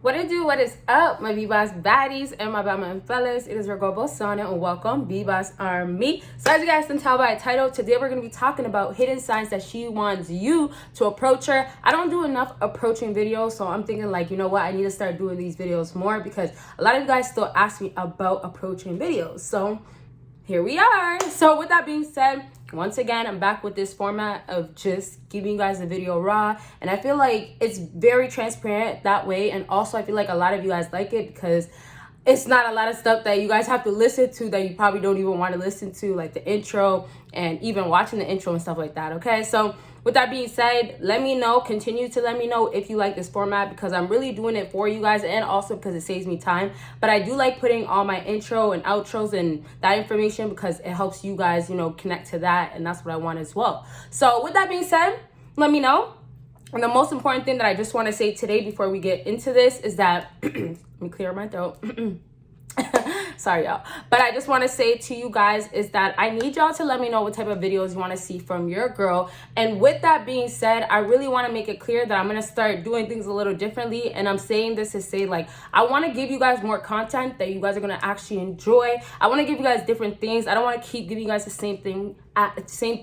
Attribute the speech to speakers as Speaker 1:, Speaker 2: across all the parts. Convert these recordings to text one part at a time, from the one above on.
Speaker 1: What it do? What is up, my BBossBaddies and my Batman fellas? It is your girl Bosana and welcome BBossArmy. So as you guys can tell by the title, today we're going to be talking about hidden signs that she wants you to approach her. I don't do enough approaching videos, so I'm thinking like, you know what, I need to start doing these videos more because a lot of you guys still ask me about approaching videos. So here we are. So with that being said, once again, I'm back with this format of just giving you guys the video raw, and I feel like it's very transparent that way. And also I feel like a lot of you guys like it because it's not a lot of stuff that you guys have to listen to that you probably don't even want to listen to, like the intro and even watching the intro and stuff like that. Okay, so with that being said, let me know, continue to let me know if you like this format because I'm really doing it for you guys and also because it saves me time. But I do like putting all my intro and outros and that information because it helps you guys, you know, connect to that, and that's what I want as well. So with that being said, let me know. And the most important thing that I just want to say today before we get into this is that let me clear my throat. Sorry y'all, but I just want to say to you guys is that I need y'all to let me know what type of videos you want to see from your girl. And with that being said, I really want to make it clear that I'm going to start doing things a little differently, and I'm saying this to say like I want to give you guys more content that you guys are going to actually enjoy. I want to give you guys different things. I don't want to keep giving you guys the same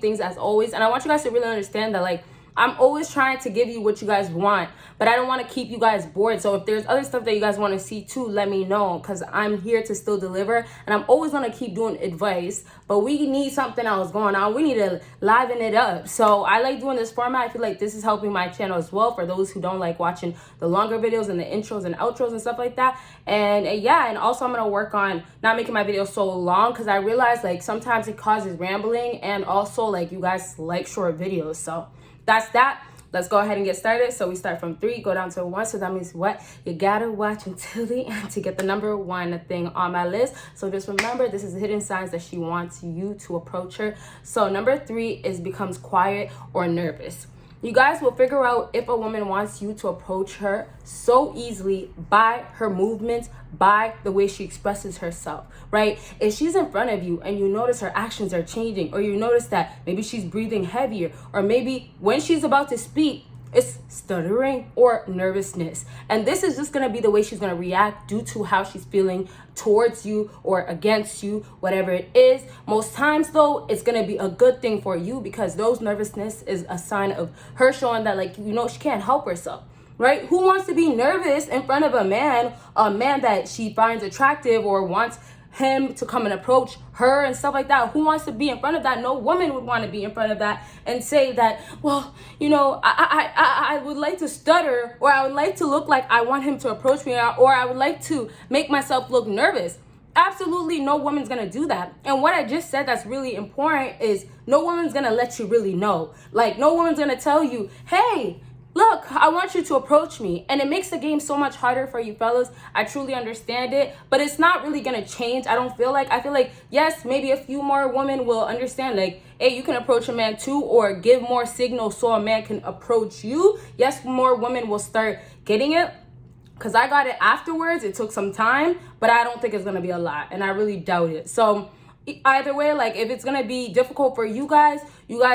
Speaker 1: things as always, and I want you guys to really understand that like I'm always trying to give you what you guys want, but I don't want to keep you guys bored. So if there's other stuff that you guys want to see too, let me know because I'm here to still deliver, and I'm always going to keep doing advice, but we need something else going on. We need to liven it up. So I like doing this format. I feel like this is helping my channel as well for those who don't like watching the longer videos and the intros and outros and stuff like that. And yeah, and also I'm going to work on not making my videos so long because I realize like sometimes it causes rambling, and also like you guys like short videos. So that's that. Let's go ahead and get started. So we start from 3, go down to 1. So that means what? You gotta watch until the end to get the number 1 thing on my list. So just remember, this is the hidden signs that she wants you to approach her. So number 3 is becomes quiet or nervous. You guys will figure out if a woman wants you to approach her so easily by her movements, by the way she expresses herself, right? If she's in front of you and you notice her actions are changing, or you notice that maybe she's breathing heavier, or maybe when she's about to speak, it's stuttering or nervousness. And this is just going to be the way she's going to react due to how she's feeling towards you or against you, whatever it is. Most times though, it's going to be a good thing for you because those nervousness is a sign of her showing that like, you know, she can't help herself. Right? Who wants to be nervous in front of a man that she finds attractive or wants him to come and approach her and stuff like that? Who wants to be in front of that? No woman would want to be in front of that and say that, well, you know, I would like to stutter, or I would like to look like I want him to approach me, or I would like to make myself look nervous. Absolutely no woman's gonna do that. And what I just said that's really important is no woman's gonna let you really know. Like no woman's gonna tell you, hey, look, I want you to approach me. And it makes the game so much harder for you fellas. I truly understand it, but it's not really gonna change. I feel like yes, maybe a few more women will understand like, hey, you can approach a man too, or give more signals so a man can approach you. Yes, more women will start getting it because I got it afterwards. It took some time, but I don't think it's gonna be a lot, and I really doubt it. So either way, like if it's gonna be difficult for you guys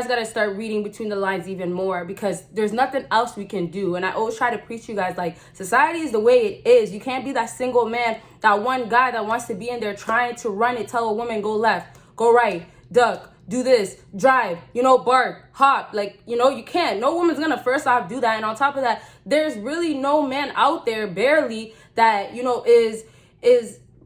Speaker 1: gotta start reading between the lines even more because there's nothing else we can do. And I always try to preach you guys like society is the way it is. You can't be that single man, that one guy that wants to be in there trying to run it, tell a woman go left, go right, duck, do this, drive, you know, bark, hop. Like, you know, you can't. No woman's gonna first off do that. And on top of that, there's really no man out there barely that, you know, is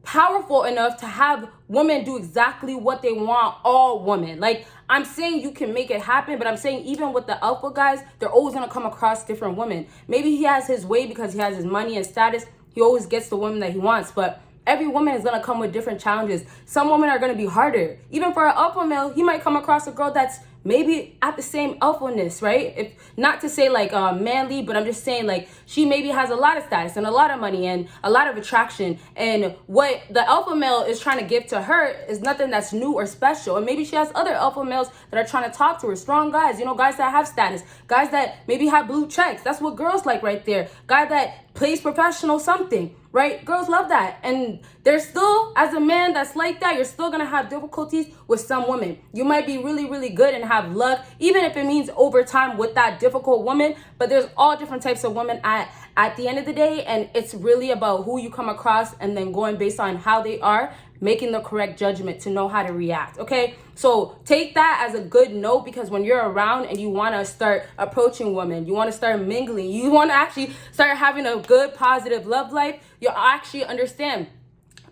Speaker 1: powerful enough to have women do exactly what they want. All women, like I'm saying you can make it happen, but I'm saying even with the alpha guys, they're always gonna come across different women. Maybe he has his way because he has his money and status, he always gets the woman that he wants, but every woman is gonna come with different challenges. Some women are gonna be harder. Even for an alpha male, he might come across a girl that's maybe at the same alphaness, right? If not to say like manly, but I'm just saying like she maybe has a lot of status and a lot of money and a lot of attraction, and what the alpha male is trying to give to her is nothing that's new or special. And maybe she has other alpha males that are trying to talk to her, strong guys, you know, guys that have status, guys that maybe have blue checks. That's what girls like right there. Guy that plays professional something, right? Girls love that. And there's still, as a man that's like that, you're still gonna have difficulties with some women. You might be really, really good and have luck, even if it means overtime with that difficult woman. But there's all different types of women at the end of the day, and it's really about who you come across and then going based on how they are, making the correct judgment to know how to react, okay? So take that as a good note, because when you're around and you want to start approaching women, you want to start mingling, you want to actually start having a good, positive love life, you'll actually understand.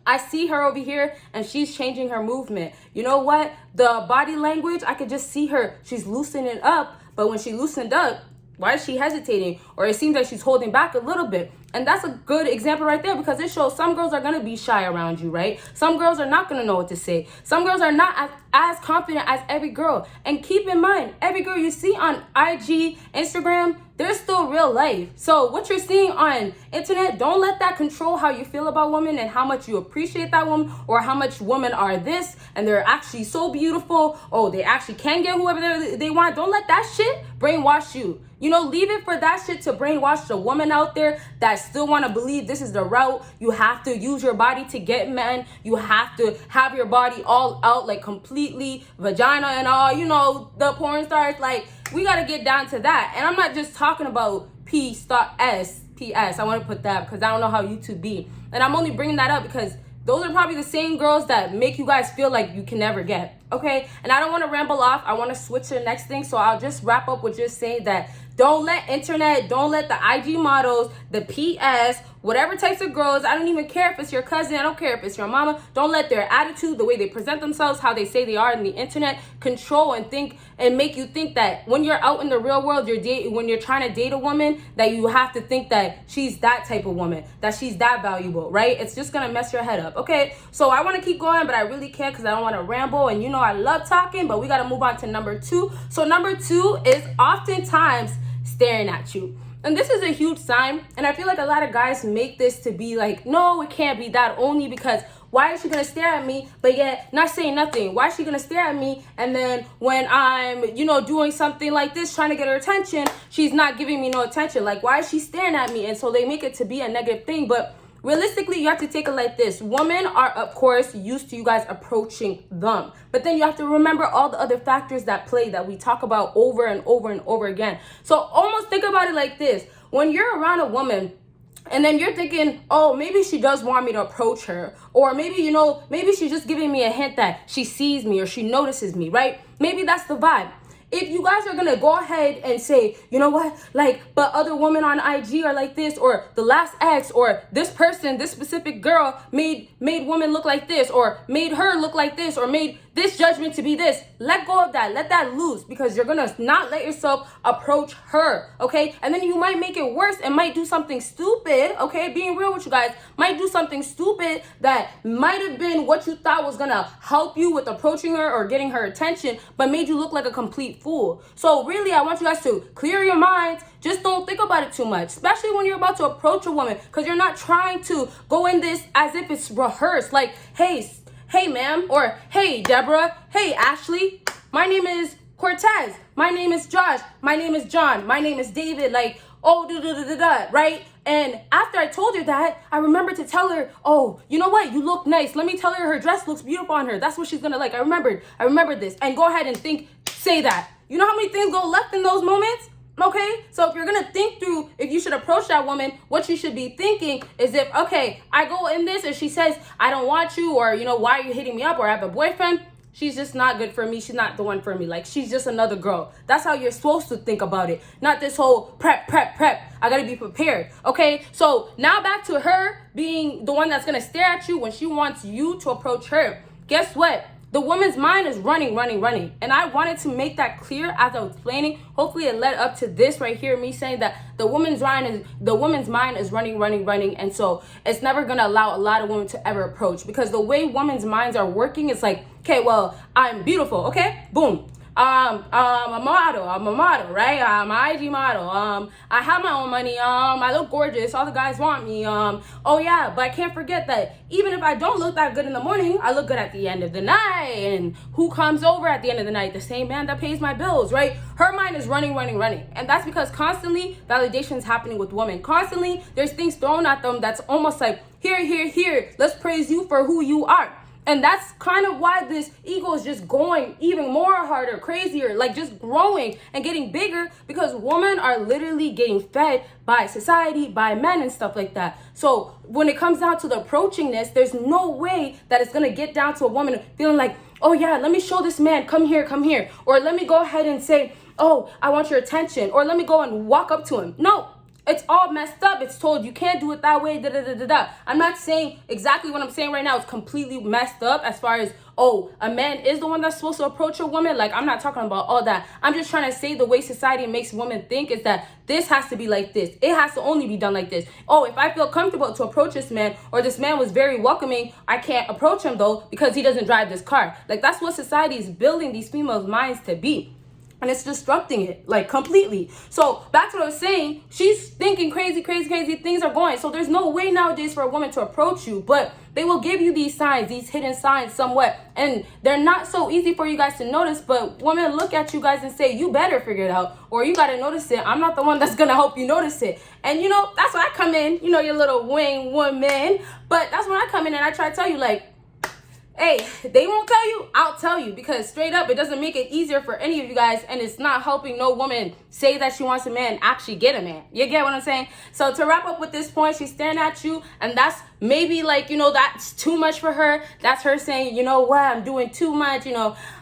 Speaker 1: I see her over here and she's changing her movement. You know what? The body language, I could just see her. She's loosening up, but when she loosened up, why is she hesitating? Or it seems like she's holding back a little bit. And that's a good example right there, because it shows some girls are going to be shy around you, right? Some girls are not going to know what to say. Some girls are not as confident as every girl. And keep in mind, every girl you see on IG, Instagram, they're still real life. So what you're seeing on internet, don't let that control how you feel about women and how much you appreciate that woman, or how much women are this and they're actually so beautiful. Oh, they actually can get whoever they want. Don't let that shit brainwash you. You know, leave it for that shit to brainwash the woman out there that still want to believe this is the route. You have to use your body to get men. You have to have your body all out, like completely vagina and all, you know, the porn stars. Like, we got to get down to that. And I'm not just talking about P.S. I want to put that because I don't know how YouTube be. And I'm only bringing that up because those are probably the same girls that make you guys feel like you can never get, okay? And I don't want to ramble off. I want to switch to the next thing. So I'll just wrap up with just saying that don't let internet, don't let the IG models, the PS, whatever types of girls, I don't even care if it's your cousin, I don't care if it's your mama, don't let their attitude, the way they present themselves, how they say they are in the internet, control and think and make you think that when you're out in the real world, when you're trying to date a woman, that you have to think that she's that type of woman, that she's that valuable, right? It's just gonna mess your head up, okay? So I want to keep going, but I really can't because I don't want to ramble, and you know I love talking, but we got to move on to number 2. So number 2 is oftentimes staring at you. And this is a huge sign, and I feel like a lot of guys make this to be like, no, it can't be that, only because why is she gonna stare at me but yet not saying nothing? Why is she gonna stare at me and then when I'm, you know, doing something like this, trying to get her attention, she's not giving me no attention? Like, why is she staring at me? And so they make it to be a negative thing. But realistically, you have to take it like this. Women are, of course, used to you guys approaching them. But then you have to remember all the other factors that play that we talk about over and over and over again. So almost think about it like this. When you're around a woman and then you're thinking, oh, maybe she does want me to approach her. Or maybe, you know, maybe she's just giving me a hint that she sees me or she notices me, right? Maybe that's the vibe. If you guys are gonna go ahead and say, you know what, like, but other women on IG are like this, or the last ex, or this person, this specific girl made women look like this, or made her look like this, or made this judgment to be this. Let go of that. Let that loose, because you're gonna not let yourself approach her, okay? And then you might make it worse and might do something stupid, okay? Being real with you guys, might do something stupid that might have been what you thought was gonna help you with approaching her or getting her attention, but made you look like a complete fool. So really, I want you guys to clear your minds. Just don't think about it too much, especially when you're about to approach a woman, because you're not trying to go in this as if it's rehearsed. Like, hey, ma'am, or hey, Deborah, hey, Ashley, my name is Cortez, my name is Josh, my name is John, my name is David, like, oh, right? And after I told her that, I remembered to tell her, oh, you know what? You look nice. Let me tell her her dress looks beautiful on her. That's what she's gonna like. I remembered this. And go ahead and say that. You know how many things go left in those moments? Okay, so if you're gonna think through if you should approach that woman, what you should be thinking is if, okay, I go in this and she says, I don't want you, or, you know, why are you hitting me up, or I have a boyfriend, she's just not good for me, she's not the one for me, like, she's just another girl. That's how you're supposed to think about it, not this whole prep, I gotta be prepared, okay? So now back to her being the one that's gonna stare at you when she wants you to approach her. Guess what? The woman's mind is running. And I wanted to make that clear as I was explaining. Hopefully it led up to this right here, me saying that the woman's mind is running. And so it's never going to allow a lot of women to ever approach, because the way women's minds are working is like, okay, well, I'm beautiful. Okay, boom. I'm a model, right? I'm an IG model. I have my own money. I look gorgeous. All the guys want me. Oh yeah, but I can't forget that even if I don't look that good in the morning, I look good at the end of the night. And who comes over at the end of the night? The same man that pays my bills, right? Her mind is running. And that's because constantly validation is happening with women. Constantly there's things thrown at them that's almost like, here, let's praise you for who you are. And that's kind of why this ego is just going even more harder, crazier, like just growing and getting bigger, because women are literally getting fed by society, by men and stuff like that. So when it comes down to the approachingness, there's no way that it's going to get down to a woman feeling like, oh yeah, let me show this man, come here. Or let me go ahead and say, oh, I want your attention. Or let me go and walk up to him. No. It's all messed up. It's told you can't do it that way. I'm not saying exactly what I'm saying right now. It's completely messed up as far as, oh, a man is the one that's supposed to approach a woman. Like, I'm not talking about all that. I'm just trying to say the way society makes women think is that this has to be like this. It has to only be done like this. Oh, if I feel comfortable to approach this man, or this man was very welcoming, I can't approach him though because he doesn't drive this car. Like, that's what society is building these females' minds to be. And it's disrupting it, like, completely. So back to what I was saying, she's thinking crazy things are going. So there's no way nowadays for a woman to approach you, but they will give you these signs, these hidden signs somewhat. And they're not so easy for you guys to notice, but women look at you guys and say, you better figure it out, or you got to notice it. I'm not the one that's going to help you notice it. And, that's why I come in, your little wing woman. But that's when I come in and I try to tell you, like, hey, they won't tell you, I'll tell you, because straight up, it doesn't make it easier for any of you guys, and it's not helping no woman say that she wants a man, actually get a man. You get what I'm saying? So to wrap up with this point, she's staring at you, and that's maybe like, that's too much for her. That's her saying, you know what, I'm doing too much,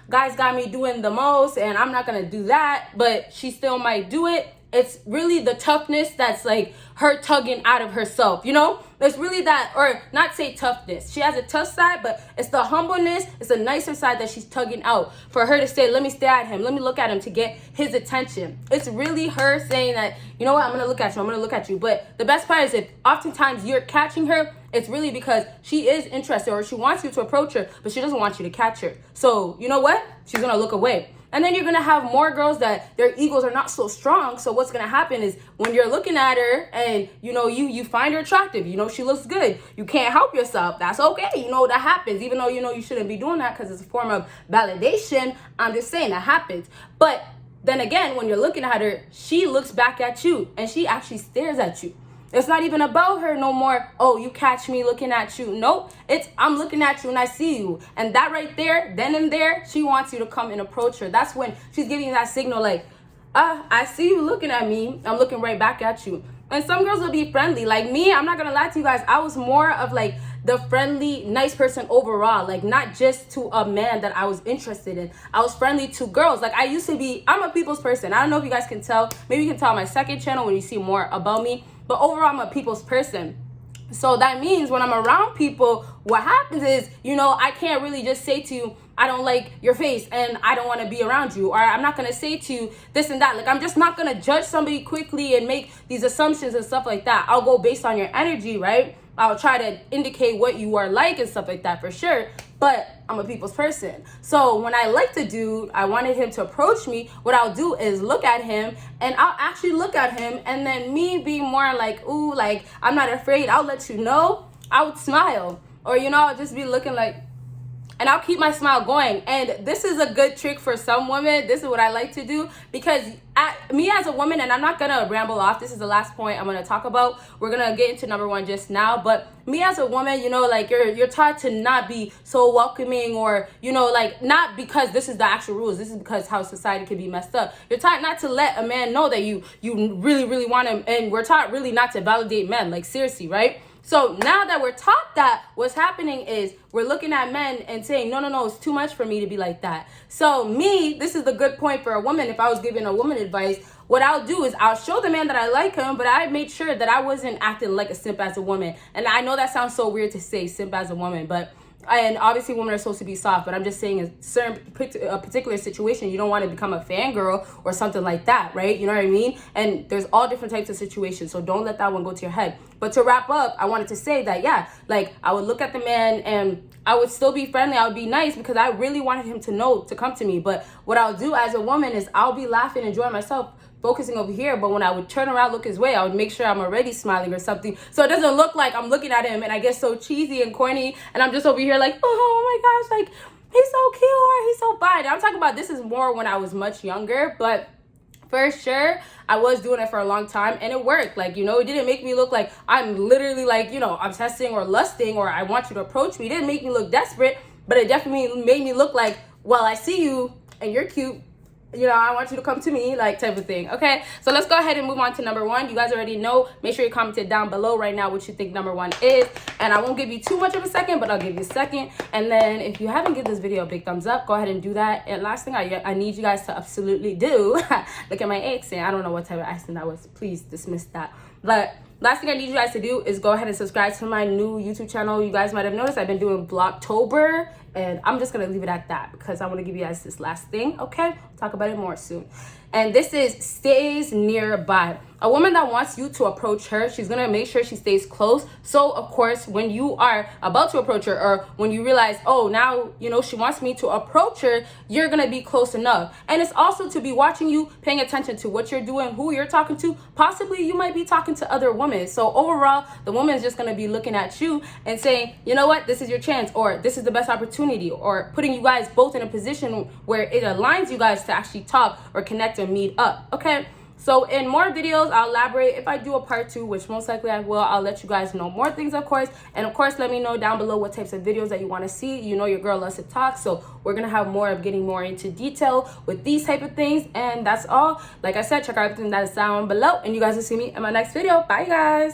Speaker 1: guys got me doing the most, and I'm not going to do that, but she still might do it. It's really the toughness that's like her tugging out of herself, It's really that, or not say toughness. She has a tough side, but it's the humbleness, it's the nicer side that she's tugging out for her to say, let me stare at him, let me look at him to get his attention. It's really her saying that, you know what, I'm going to look at you. But the best part is if oftentimes you're catching her, it's really because she is interested or she wants you to approach her, but she doesn't want you to catch her. So you know what? She's going to look away. And then you're going to have more girls that their egos are not so strong. So what's going to happen is when you're looking at her and, you find her attractive, she looks good. You can't help yourself. That's okay. That happens. Even though, you shouldn't be doing that because it's a form of validation. I'm just saying that happens. But then again, when you're looking at her, she looks back at you and she actually stares at you. It's not even about her no more. Oh, you catch me looking at you. Nope. It's I'm looking at you and I see you. And that right there, then and there, she wants you to come and approach her. That's when she's giving you that signal like, I see you looking at me. I'm looking right back at you. And some girls will be friendly. Like me, I'm not going to lie to you guys. I was more of like the friendly, nice person overall. Like not just to a man that I was interested in. I was friendly to girls. Like I used to be, I'm a people's person. I don't know if you guys can tell. Maybe you can tell on my second channel when you see more about me. But overall, I'm a people's person. So that means when I'm around people, what happens is, I can't really just say to you, I don't like your face and I don't want to be around you. Or I'm not going to say to you this and that. Like, I'm just not going to judge somebody quickly and make these assumptions and stuff like that. I'll go based on your energy, right? I'll try to indicate what you are like and stuff like that for sure. But I'm a people's person. So when I like the dude, I wanted him to approach me. What I'll do is look at him and I'll actually look at him. And then me being more like, ooh, like, I'm not afraid. I'll let you know. I would smile. Or, I'll just be looking like, and I'll keep my smile going. And this is a good trick for some women. This is what I like to do because me as a woman, and I'm not going to ramble off. This is the last point I'm going to talk about. We're going to get into number one just now. But me as a woman, like you're taught to not be so welcoming or, like not because this is the actual rules. This is because how society can be messed up. You're taught not to let a man know that you really want him. And we're taught really not to validate men. Like seriously, right? So now that we're taught that, what's happening is we're looking at men and saying, no, it's too much for me to be like that. So this is the good point for a woman. If I was giving a woman advice, what I'll do is I'll show the man that I like him, but I made sure that I wasn't acting like a simp as a woman. And I know that sounds so weird to say simp as a woman, and obviously women are supposed to be soft, but I'm just saying in a particular situation, you don't want to become a fangirl or something like that, right? You know what I mean? And there's all different types of situations, so don't let that one go to your head. But to wrap up, I wanted to say that, yeah, like I would look at the man and I would still be friendly. I would be nice because I really wanted him to know to come to me. But what I'll do as a woman is I'll be laughing, enjoying myself, focusing over here. But when I would turn around, look his way, I would make sure I'm already smiling or something, so it doesn't look like I'm looking at him and I get so cheesy and corny and I'm just over here like, oh my gosh, like he's so cute or he's so fine. I'm talking about this is more when I was much younger, but for sure, I was doing it for a long time and it worked. Like, you know, it didn't make me look like I'm literally like, you know, obsessing or lusting or I want you to approach me. It didn't make me look desperate, but it definitely made me look like, well, I see you and you're cute. You know, I want you to come to me, like, type of thing. Okay, so let's go ahead and move on to number one. You guys already know. Make sure you comment it down below right now what you think number one is. And I won't give you too much of a second, but I'll give you a second. And then if you haven't given this video a big thumbs up, go ahead and do that. And last thing I need you guys to absolutely do, look at my accent. I don't know what type of accent that was. Please dismiss that. But last thing I need you guys to do is go ahead and subscribe to my new YouTube channel. You guys might have noticed I've been doing Vlogtober, and I'm just gonna leave it at that because I want to give you guys this last thing. Okay, talk about it more soon. And this is stays nearby. A woman that wants you to approach her, she's gonna make sure she stays close. So of course, when you are about to approach her, or when you realize, oh, now you know she wants me to approach her, you're gonna be close enough. And it's also to be watching you, paying attention to what you're doing, who you're talking to. Possibly you might be talking to other women. So overall, the woman is just gonna be looking at you and saying, you know what, this is your chance, or this is the best opportunity, or putting you guys both in a position where it aligns you guys to actually talk or connect and meet up. Okay, so in more videos I'll elaborate. If I do a part 2, which most likely I will, I'll let you guys know more things, of course. And of course, let me know down below what types of videos that you want to see. You know your girl loves to talk, so we're gonna have more of getting more into detail with these type of things. And that's all. Like I said, check out everything that is down below, and you guys will see me in my next video. Bye guys.